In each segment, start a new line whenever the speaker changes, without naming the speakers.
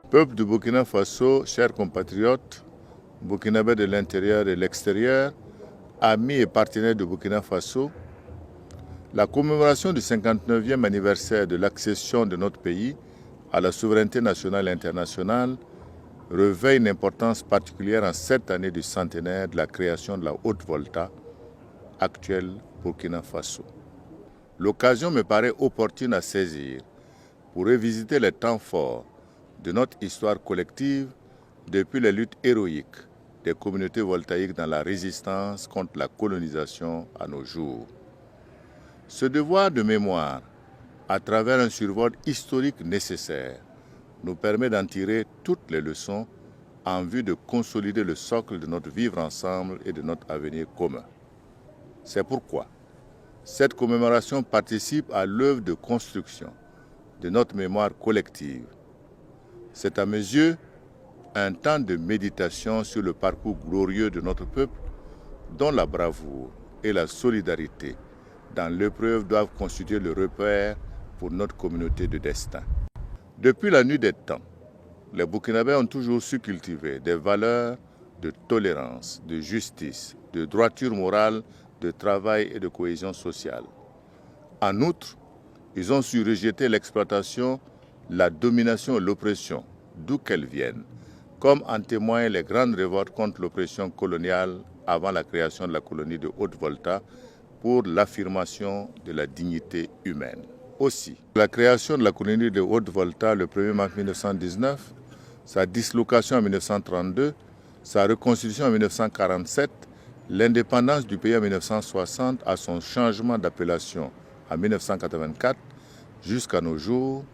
Peuple du Burkina Faso, chers compatriotes, burkinabés de l'intérieur et de l'extérieur, amis et partenaires du Burkina Faso, la commémoration du 59e anniversaire de l'accession de notre pays à la souveraineté nationale et internationale revêt une importance particulière en cette année du centenaire de la création de la Haute-Volta, actuelle Burkina Faso. L'occasion me paraît opportune à saisir pour revisiter les temps forts de notre histoire collective depuis les luttes héroïques des communautés voltaïques dans la résistance contre la colonisation à nos jours. Ce devoir de mémoire, à travers un survol historique nécessaire, nous permet d'en tirer toutes les leçons en vue de consolider le socle de notre vivre ensemble et de notre avenir commun. C'est pourquoi cette commémoration participe à l'œuvre de construction de notre mémoire collective. C'est à mes yeux un temps de méditation sur le parcours glorieux de notre peuple, dont la bravoure et la solidarité dans l'épreuve doivent constituer le repère pour notre communauté de destin. Depuis la nuit des temps, les Burkinabés ont toujours su cultiver des valeurs de tolérance, de justice, de droiture morale, de travail et de cohésion sociale. En outre, ils ont su rejeter l'exploitation, la domination et l'oppression, d'où qu'elles viennent, comme en témoignent les grandes révoltes contre l'oppression coloniale avant la création de la colonie de Haute-Volta pour l'affirmation de la dignité humaine. Aussi, la création de la colonie de Haute-Volta le 1er mars 1919, sa dislocation en 1932, sa reconstitution en 1947, l'indépendance du pays en 1960 à son changement d'appellation en 1984, jusqu'à nos jours,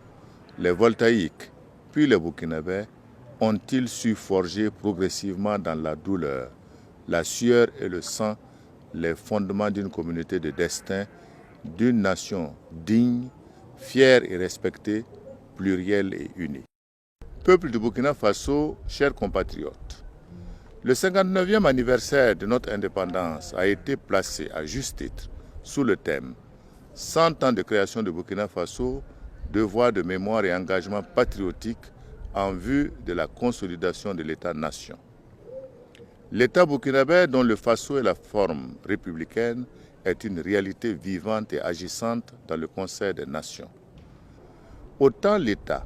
les Voltaïques, puis les Burkinabés, ont-ils su forger progressivement dans la douleur, la sueur et le sang les fondements d'une communauté de destin, d'une nation digne, fière et respectée, plurielle et unie. Peuple du Burkina Faso, chers compatriotes, le 59e anniversaire de notre indépendance a été placé à juste titre sous le thème « 100 ans de création de Burkina Faso, devoir de mémoire et engagement patriotique en vue de la consolidation de l'État-nation ». L'État burkinabé, dont le Faso est la forme républicaine, est une réalité vivante et agissante dans le concert des nations. Autant l'État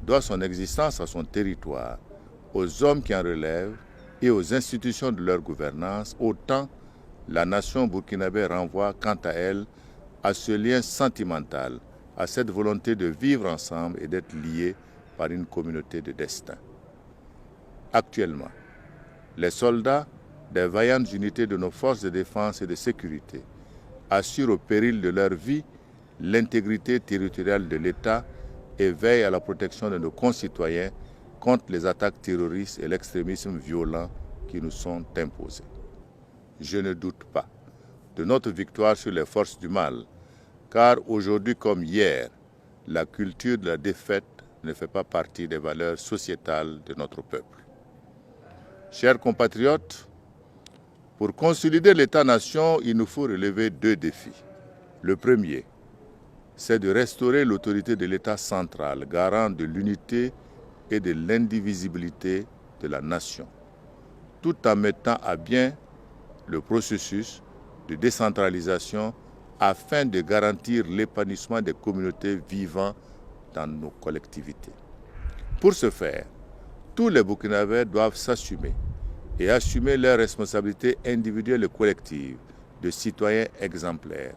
doit son existence à son territoire, aux hommes qui en relèvent et aux institutions de leur gouvernance, autant la nation burkinabé renvoie quant à elle à ce lien sentimental, à cette volonté de vivre ensemble et d'être liés par une communauté de destin. Actuellement, les soldats des vaillantes unités de nos forces de défense et de sécurité assurent au péril de leur vie l'intégrité territoriale de l'État et veillent à la protection de nos concitoyens contre les attaques terroristes et l'extrémisme violent qui nous sont imposés. Je ne doute pas de notre victoire sur les forces du mal, car aujourd'hui comme hier, la culture de la défaite ne fait pas partie des valeurs sociétales de notre peuple. Chers compatriotes, pour consolider l'État-nation, il nous faut relever 2 défis. Le premier, c'est de restaurer l'autorité de l'État central, garant de l'unité et de l'indivisibilité de la nation, tout en mettant à bien le processus de décentralisation afin de garantir l'épanouissement des communautés vivant dans nos collectivités. Pour ce faire, tous les Burkinabés doivent s'assumer et assumer leurs responsabilités individuelles et collectives de citoyens exemplaires.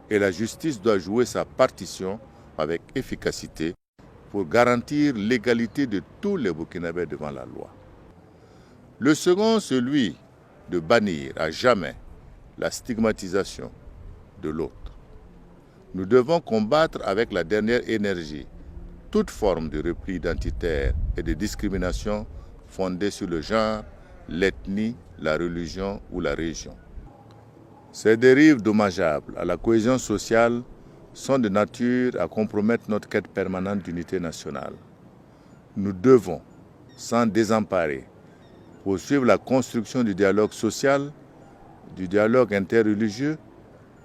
Et la justice doit jouer sa partition avec efficacité pour garantir l'égalité de tous les Burkinabés devant la loi. Le second, celui de bannir à jamais la stigmatisation de l'autre. Nous devons combattre avec la dernière énergie toute forme de repli identitaire et de discrimination fondée sur le genre, l'ethnie, la religion ou la région. Ces dérives dommageables à la cohésion sociale sont de nature à compromettre notre quête permanente d'unité nationale. Nous devons, sans désemparer, poursuivre la construction du dialogue social, du dialogue interreligieux,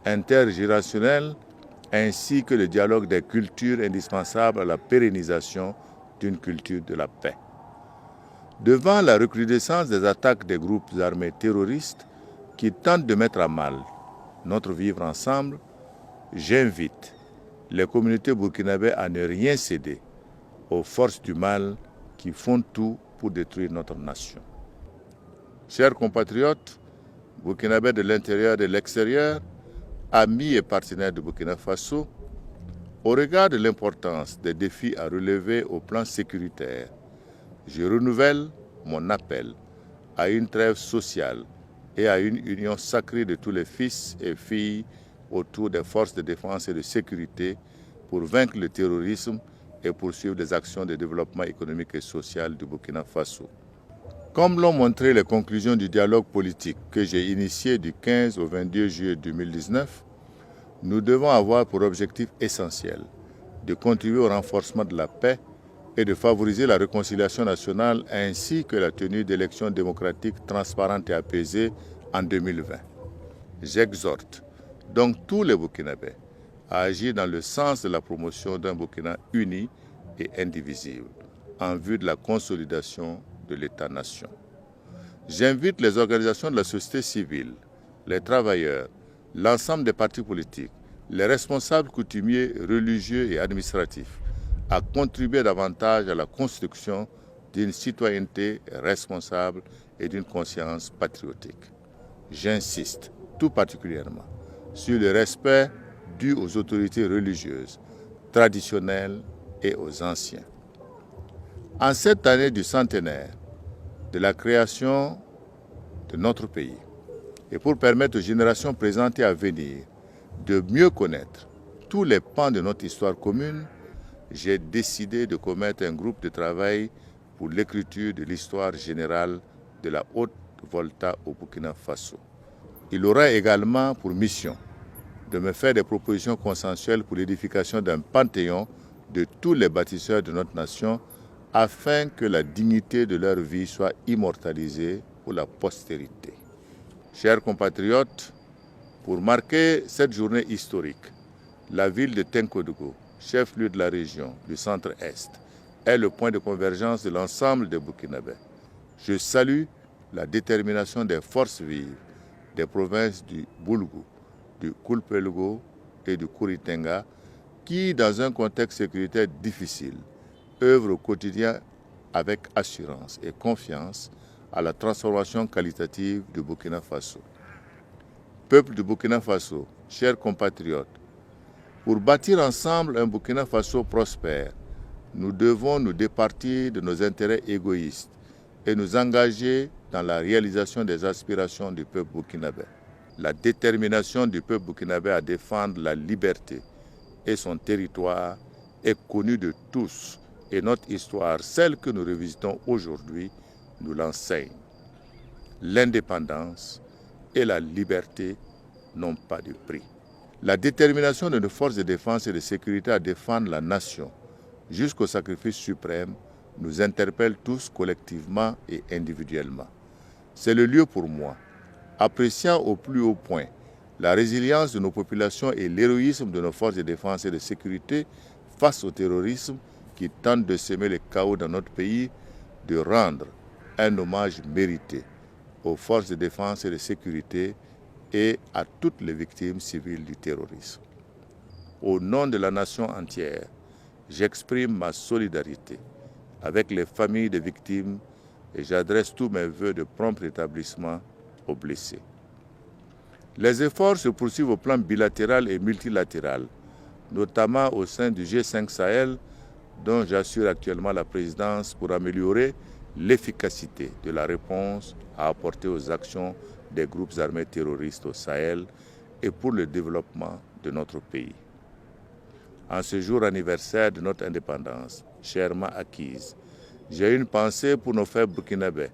intergénérationnel, ainsi que le dialogue des cultures indispensables à la pérennisation d'une culture de la paix. Devant la recrudescence des attaques des groupes armés terroristes qui tentent de mettre à mal notre vivre ensemble, j'invite les communautés burkinabées à ne rien céder aux forces du mal qui font tout pour détruire notre nation. Chers compatriotes, burkinabés de l'intérieur et de l'extérieur, amis et partenaires de Burkina Faso, au regard de l'importance des défis à relever au plan sécuritaire, je renouvelle mon appel à une trêve sociale et à une union sacrée de tous les fils et filles autour des forces de défense et de sécurité pour vaincre le terrorisme et poursuivre les actions de développement économique et social du Burkina Faso. Comme l'ont montré les conclusions du dialogue politique que j'ai initié du 15 au 22 juillet 2019, nous devons avoir pour objectif essentiel de contribuer au renforcement de la paix et de favoriser la réconciliation nationale ainsi que la tenue d'élections démocratiques transparentes et apaisées en 2020. J'exhorte donc tous les Burkinabés à agir dans le sens de la promotion d'un Burkina uni et indivisible en vue de la consolidation de l'État-nation. J'invite les organisations de la société civile, les travailleurs, l'ensemble des partis politiques, les responsables coutumiers, religieux et administratifs à contribuer davantage à la construction d'une citoyenneté responsable et d'une conscience patriotique. J'insiste tout particulièrement sur le respect dû aux autorités religieuses, traditionnelles et aux anciens. En cette année du centenaire de la création de notre pays, et pour permettre aux générations présentes et à venir de mieux connaître tous les pans de notre histoire commune, j'ai décidé de commettre un groupe de travail pour l'écriture de l'histoire générale de la Haute-Volta au Burkina Faso. Il aura également pour mission de me faire des propositions consensuelles pour l'édification d'un panthéon de tous les bâtisseurs de notre nation afin que la dignité de leur vie soit immortalisée pour la postérité. Chers compatriotes, pour marquer cette journée historique, la ville de Tenkodougou, chef-lieu de la région du centre-est, est le point de convergence de l'ensemble des Burkinabés. Je salue la détermination des forces vives des provinces du Boulgou, du Koulpelgo et du Kouritenga qui, dans un contexte sécuritaire difficile, œuvrent au quotidien avec assurance et confiance à la transformation qualitative du Burkina Faso. Peuple du Burkina Faso, chers compatriotes, pour bâtir ensemble un Burkina Faso prospère, nous devons nous départir de nos intérêts égoïstes et nous engager dans la réalisation des aspirations du peuple burkinabé. La détermination du peuple burkinabé à défendre la liberté et son territoire est connue de tous et notre histoire, celle que nous revisitons aujourd'hui, nous l'enseigne. L'indépendance et la liberté n'ont pas de prix. La détermination de nos forces de défense et de sécurité à défendre la nation jusqu'au sacrifice suprême nous interpelle tous collectivement et individuellement. C'est le lieu pour moi, appréciant au plus haut point la résilience de nos populations et l'héroïsme de nos forces de défense et de sécurité face au terrorisme qui tente de semer le chaos dans notre pays, de rendre un hommage mérité aux forces de défense et de sécurité et à toutes les victimes civiles du terrorisme. Au nom de la nation entière, j'exprime ma solidarité avec les familles des victimes et j'adresse tous mes vœux de prompt rétablissement aux blessés. Les efforts se poursuivent au plan bilatéral et multilatéral, notamment au sein du G5 Sahel, dont j'assure actuellement la présidence pour améliorer l'efficacité de la réponse à apporter aux actions des groupes armés terroristes au Sahel et pour le développement de notre pays. En ce jour anniversaire de notre indépendance, chèrement acquise, j'ai une pensée pour nos frères burkinabés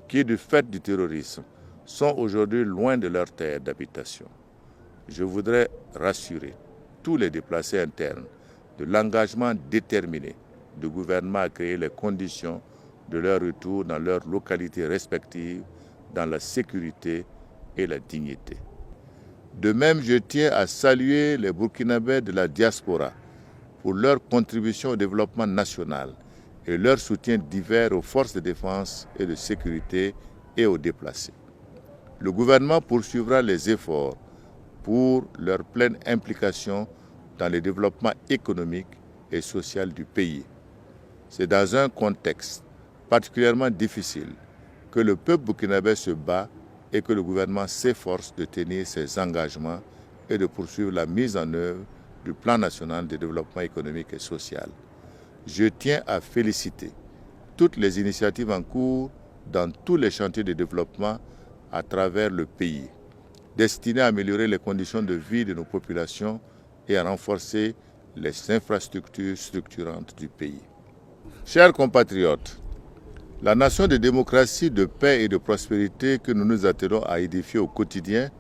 qui, du fait du terrorisme, sont aujourd'hui loin de leur terre d'habitation. Je voudrais rassurer tous les déplacés internes de l'engagement déterminé du gouvernement à créer les conditions de leur retour dans leurs localités respectives, dans la sécurité et la dignité. De même, je tiens à saluer les Burkinabés de la diaspora pour leur contribution au développement national et leur soutien divers aux forces de défense et de sécurité et aux déplacés. Le gouvernement poursuivra les efforts pour leur pleine implication dans le développement économique et social du pays. C'est dans un contexte particulièrement difficile que le peuple burkinabé se bat et que le gouvernement s'efforce de tenir ses engagements et de poursuivre la mise en œuvre du plan national de développement économique et social. Je tiens à féliciter toutes les initiatives en cours dans tous les chantiers de développement à travers le pays, destinées à améliorer les conditions de vie de nos populations et à renforcer les infrastructures structurantes du pays. Chers compatriotes, la nation de démocratie, de paix et de prospérité que nous nous attelons à édifier au quotidien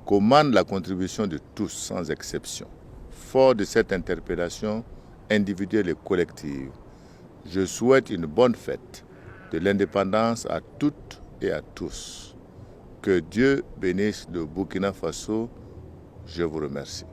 commande la contribution de tous sans exception. Fort de cette interpellation individuelle et collective, je souhaite une bonne fête de l'indépendance à toutes et à tous. Que Dieu bénisse le Burkina Faso. Je vous remercie.